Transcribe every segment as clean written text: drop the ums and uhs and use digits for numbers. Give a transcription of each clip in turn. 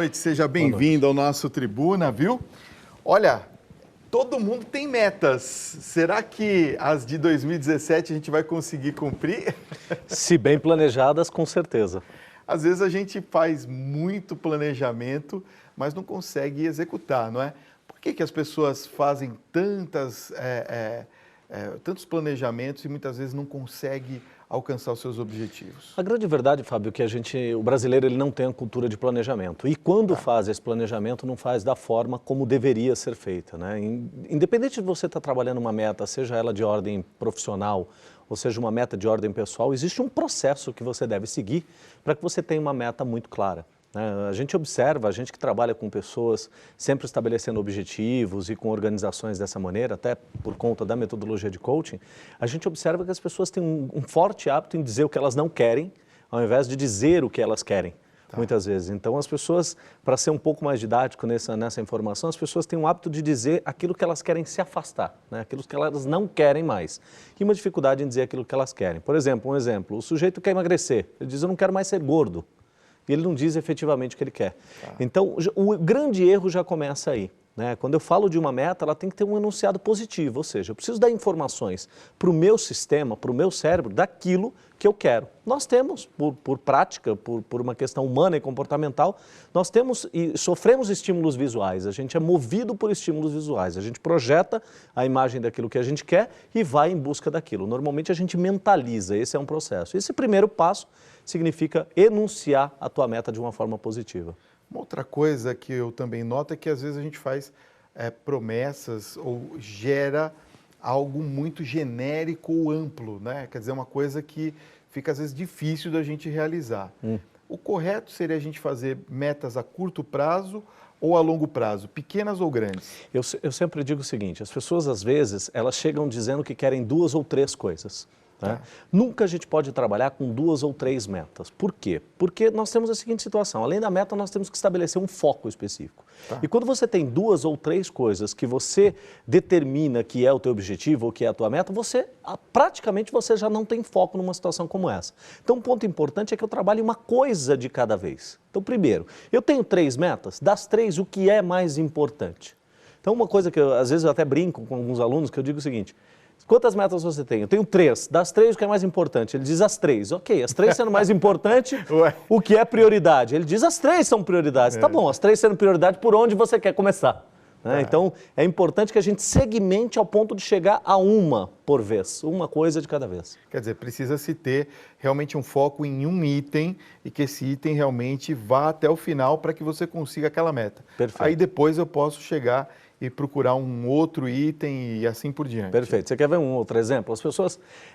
noite, seja bem-vindo ao nosso Tribuna, viu? Olha, todo mundo tem metas. Será que as de 2017 a gente vai conseguir cumprir? Se bem planejadas, com certeza. Às vezes a gente faz muito planejamento, mas não consegue executar, não é? Por que as pessoas fazem tantos planejamentos e muitas vezes não conseguem alcançar os seus objetivos? A grande verdade, Fábio, é que o brasileiro ele não tem a cultura de planejamento. E quando faz esse planejamento, não faz da forma como deveria ser feita, né? Independente de você estar trabalhando uma meta, seja ela de ordem profissional, ou seja uma meta de ordem pessoal, existe um processo que você deve seguir para que você tenha uma meta muito clara. A gente observa, a gente que trabalha com pessoas sempre estabelecendo objetivos e com organizações dessa maneira, até por conta da metodologia de coaching, a gente observa que as pessoas têm um forte hábito em dizer o que elas não querem, ao invés de dizer o que elas querem, muitas vezes. Então as pessoas, para ser um pouco mais didático nessa informação, as pessoas têm um hábito de dizer aquilo que elas querem se afastar, né? Aquilo que elas não querem mais. E uma dificuldade em dizer aquilo que elas querem. Por exemplo, um exemplo, o sujeito quer emagrecer, ele diz eu não quero mais ser gordo. E ele não diz efetivamente o que ele quer. Então, o grande erro já começa aí, né? Quando eu falo de uma meta, ela tem que ter um enunciado positivo, ou seja, eu preciso dar informações para o meu sistema, para o meu cérebro, daquilo que eu quero. Nós temos, por prática, por uma questão humana e comportamental, nós temos e sofremos estímulos visuais, a gente é movido por estímulos visuais, a gente projeta a imagem daquilo que a gente quer e vai em busca daquilo. Normalmente a gente mentaliza, esse é um processo. Esse primeiro passo significa enunciar a tua meta de uma forma positiva. Uma outra coisa que eu também noto é que às vezes a gente faz promessas ou gera algo muito genérico ou amplo, né? Quer dizer, uma coisa que fica às vezes difícil da gente realizar. O correto seria a gente fazer metas a curto prazo ou a longo prazo, pequenas ou grandes? Eu sempre digo o seguinte, as pessoas às vezes, elas chegam dizendo que querem 2 ou 3 coisas. Né? Nunca a gente pode trabalhar com 2 ou 3 metas. Por quê? Porque nós temos a seguinte situação, além da meta nós temos que estabelecer um foco específico. E quando você tem 2 ou 3 coisas que você determina que é o teu objetivo ou que é a tua meta, praticamente você já não tem foco numa situação como essa. Então um ponto importante é que eu trabalhe uma coisa de cada vez. Então primeiro, eu tenho 3 metas, das 3 o que é mais importante? Então uma coisa que às vezes eu até brinco com alguns alunos, que eu digo o seguinte, quantas metas você tem? Eu tenho 3. Das 3, o que é mais importante? Ele diz as 3. Ok, as 3 sendo mais importante, o que é prioridade? Ele diz as 3 são prioridades. Tá bom, as 3 sendo prioridade, por onde você quer começar? Né? Então, é importante que a gente segmente ao ponto de chegar a uma por vez, uma coisa de cada vez. Quer dizer, precisa-se ter realmente um foco em um item e que esse item realmente vá até o final para que você consiga aquela meta. Perfeito. Aí depois eu posso chegar e procurar um outro item e assim por diante. Perfeito. Você quer ver um outro exemplo?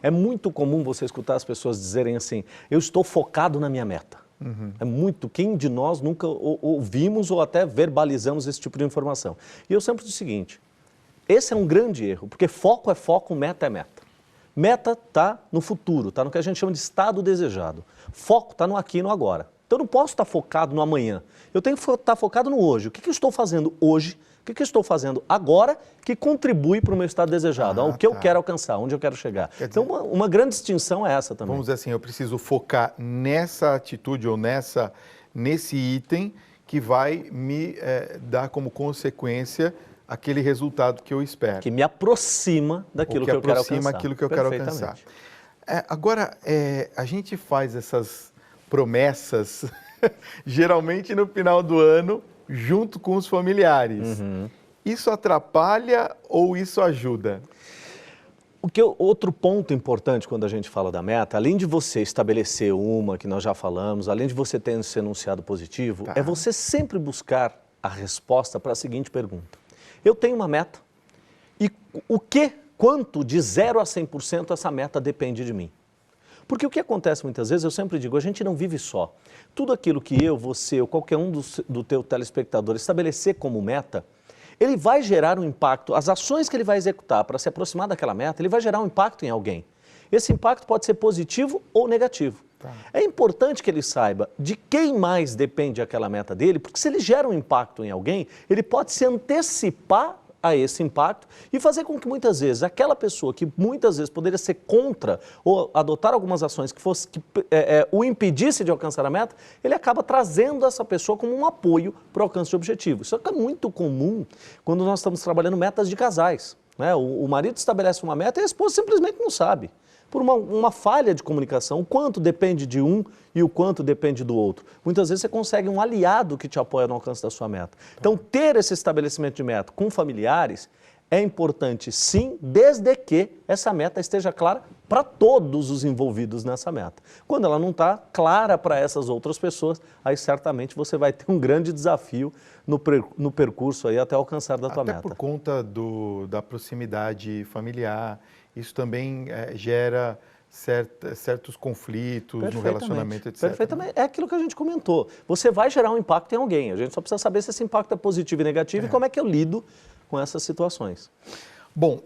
É muito comum você escutar as pessoas dizerem assim, eu estou focado na minha meta. É muito, quem de nós nunca ouvimos ou até verbalizamos esse tipo de informação? E eu sempre digo o seguinte, esse é um grande erro, porque foco é foco, meta é meta. Meta está no futuro, está no que a gente chama de estado desejado. Foco está no aqui e no agora. Então eu não posso estar focado no amanhã, eu tenho que estar focado no hoje. O que eu estou fazendo hoje? O que eu estou fazendo agora que contribui para o meu estado desejado, o que eu quero alcançar, onde eu quero chegar. Então, uma grande distinção é essa também. Vamos dizer assim, eu preciso focar nessa atitude ou nesse item que vai me dar como consequência aquele resultado que eu espero. Que me aproxima daquilo que eu quero alcançar. Aproxima aquilo que eu quero alcançar. Agora, a gente faz essas promessas geralmente no final do ano, junto com os familiares. Isso atrapalha ou isso ajuda? Outro ponto importante quando a gente fala da meta, além de você estabelecer uma que nós já falamos, além de você ter esse enunciado positivo, é você sempre buscar a resposta para a seguinte pergunta. Eu tenho uma meta e quanto de 0 a 100% essa meta depende de mim? Porque o que acontece muitas vezes, eu sempre digo, a gente não vive só. Tudo aquilo que eu, você ou qualquer um do teu telespectador estabelecer como meta, ele vai gerar um impacto, as ações que ele vai executar para se aproximar daquela meta, ele vai gerar um impacto em alguém. Esse impacto pode ser positivo ou negativo. É importante que ele saiba de quem mais depende aquela meta dele, porque se ele gera um impacto em alguém, ele pode se antecipar a esse impacto e fazer com que muitas vezes aquela pessoa que muitas vezes poderia ser contra ou adotar algumas ações que o impedisse de alcançar a meta, ele acaba trazendo essa pessoa como um apoio para o alcance de objetivo. Isso é muito comum quando nós estamos trabalhando metas de casais, né? O marido estabelece uma meta e a esposa simplesmente não sabe. Por uma falha de comunicação, o quanto depende de um e o quanto depende do outro. Muitas vezes você consegue um aliado que te apoia no alcance da sua meta. Então, ter esse estabelecimento de meta com familiares é importante, sim, desde que essa meta esteja clara para todos os envolvidos nessa meta. Quando ela não está clara para essas outras pessoas, aí certamente você vai ter um grande desafio no percurso aí até alcançar da tua meta. Até por conta da proximidade familiar, isso também gera certos conflitos no relacionamento, etc. Perfeitamente. É aquilo que a gente comentou. Você vai gerar um impacto em alguém. A gente só precisa saber se esse impacto é positivo e negativo e como é que eu lido com essas situações. Bom,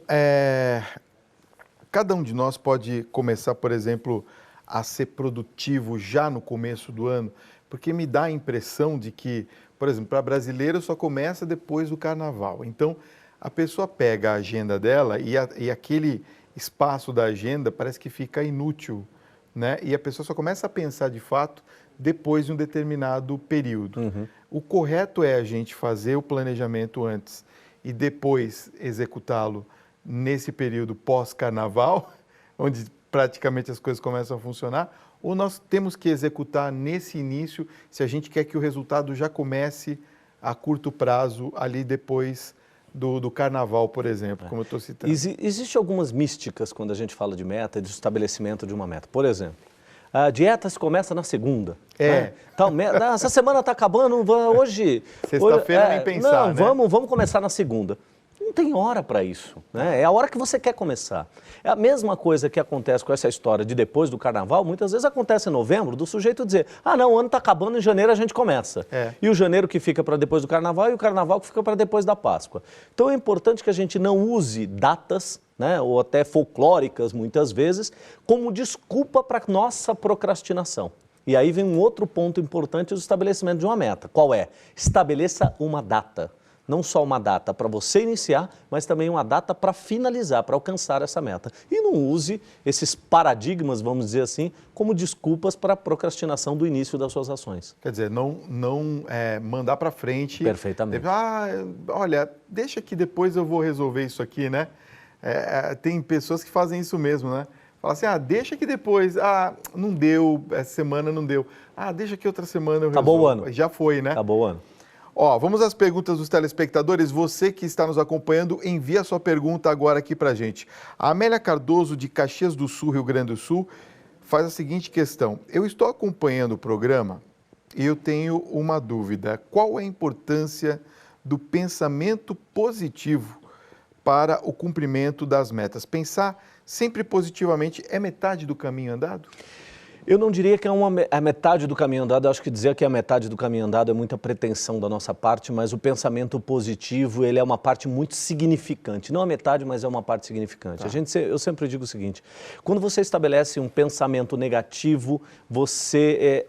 cada um de nós pode começar, por exemplo, a ser produtivo já no começo do ano, porque me dá a impressão de que, por exemplo, para brasileiro só começa depois do carnaval. Então, a pessoa pega a agenda dela e aquele espaço da agenda parece que fica inútil, né? E a pessoa só começa a pensar de fato depois de um determinado período. O correto é a gente fazer o planejamento antes e depois executá-lo nesse período pós-carnaval, onde praticamente as coisas começam a funcionar, ou nós temos que executar nesse início, se a gente quer que o resultado já comece a curto prazo, ali depois do carnaval, por exemplo, como eu estou citando. Existem algumas místicas quando a gente fala de meta, de estabelecimento de uma meta. Por exemplo, a dieta se começa na segunda. Né? Então, essa semana está acabando, hoje... Sexta-feira nem pensar, né? Vamos começar na segunda. Não tem hora para isso, né? É a hora que você quer começar. É a mesma coisa que acontece com essa história de depois do carnaval, muitas vezes acontece em novembro, do sujeito dizer, não, o ano está acabando, em janeiro a gente começa. E o janeiro que fica para depois do carnaval e o carnaval que fica para depois da Páscoa. Então é importante que a gente não use datas, né, ou até folclóricas muitas vezes, como desculpa para nossa procrastinação. E aí vem um outro ponto importante, o estabelecimento de uma meta. Qual é? Estabeleça uma data. Não só uma data para você iniciar, mas também uma data para finalizar, para alcançar essa meta. E não use esses paradigmas, vamos dizer assim, como desculpas para a procrastinação do início das suas ações. Quer dizer, não mandar para frente. Perfeitamente. Olha, deixa que depois eu vou resolver isso aqui, né? Tem pessoas que fazem isso mesmo, né? Fala assim, deixa que depois, não deu, essa semana não deu. Deixa que outra semana eu resolvo. Acabou o ano. Já foi, né? Acabou o ano. Vamos às perguntas dos telespectadores. Você que está nos acompanhando, envia a sua pergunta agora aqui para a gente. A Amélia Cardoso, de Caxias do Sul, Rio Grande do Sul, faz a seguinte questão. Eu estou acompanhando o programa e eu tenho uma dúvida. Qual a importância do pensamento positivo para o cumprimento das metas? Pensar sempre positivamente é metade do caminho andado? Eu não diria que é a metade do caminho andado, eu acho que dizer que é a metade do caminho andado é muita pretensão da nossa parte, mas o pensamento positivo, ele é uma parte muito significante. Não a metade, mas é uma parte significante. Eu sempre digo o seguinte, quando você estabelece um pensamento negativo, você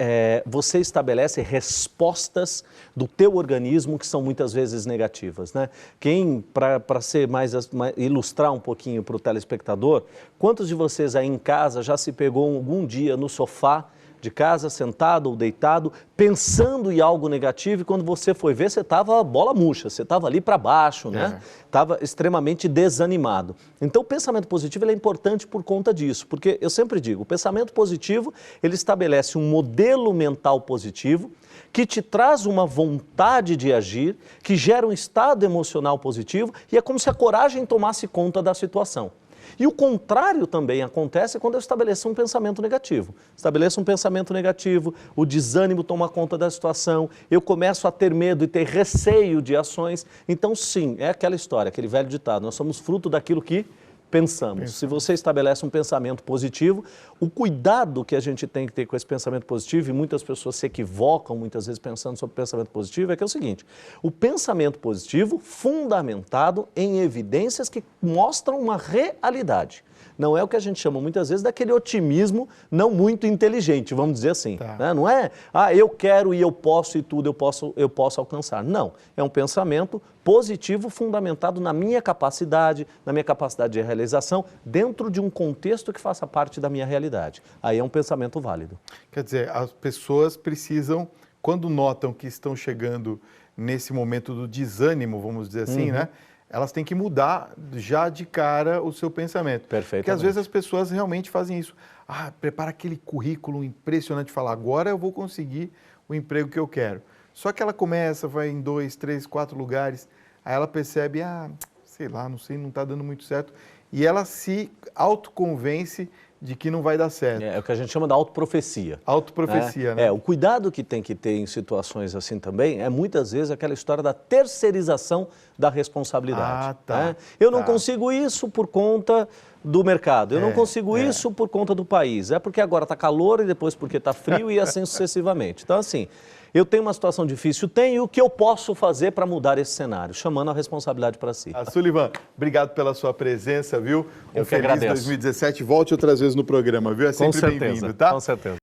estabelece respostas do teu organismo que são muitas vezes negativas, né? Para ser ilustrar um pouquinho para o telespectador, quantos de vocês aí em casa já se pegou algum dia no sofá de casa, sentado ou deitado, pensando em algo negativo e quando você foi ver, você estava bola murcha, você estava ali para baixo, né? Estava extremamente desanimado. Então, o pensamento positivo ele é importante por conta disso, porque eu sempre digo, o pensamento positivo, ele estabelece um modelo mental positivo que te traz uma vontade de agir, que gera um estado emocional positivo e é como se a coragem tomasse conta da situação. E o contrário também acontece quando eu estabeleço um pensamento negativo. Estabeleço um pensamento negativo, o desânimo toma conta da situação, eu começo a ter medo e ter receio de ações. Então, sim, é aquela história, aquele velho ditado, nós somos fruto daquilo que pensamos. Se você estabelece um pensamento positivo, o cuidado que a gente tem que ter com esse pensamento positivo, e muitas pessoas se equivocam muitas vezes pensando sobre pensamento positivo, é que é o seguinte, o pensamento positivo fundamentado em evidências que mostram uma realidade. não é o que a gente chama muitas vezes daquele otimismo não muito inteligente, vamos dizer assim. Tá. Né? Não é, eu quero e eu posso e tudo eu posso alcançar. Não, é um pensamento positivo fundamentado na minha capacidade de realização dentro de um contexto que faça parte da minha realidade. Aí é um pensamento válido. Quer dizer, as pessoas precisam, quando notam que estão chegando nesse momento do desânimo, vamos dizer assim, né? Elas têm que mudar já de cara o seu pensamento. Perfeitamente. Porque às vezes as pessoas realmente fazem isso. Prepara aquele currículo impressionante, fala, agora eu vou conseguir o emprego que eu quero. Só que ela começa, vai em 2, 3, 4 lugares, aí ela percebe, sei lá, não sei, não está dando muito certo. E ela se autoconvence de que não vai dar certo. É o que a gente chama da autoprofecia. Autoprofecia, né? O cuidado que tem que ter em situações assim também é muitas vezes aquela história da terceirização da responsabilidade. Né? Eu não consigo isso por conta do mercado, eu não consigo isso por conta do país, é porque agora está calor e depois porque está frio e assim sucessivamente. Então assim, eu tenho uma situação difícil, e o que eu posso fazer para mudar esse cenário? Chamando a responsabilidade para si. Sullivan, obrigado pela sua presença, viu? Eu que feliz agradeço. 2017, volte outras vezes no programa, viu? É sempre bem-vindo, tá? Com certeza.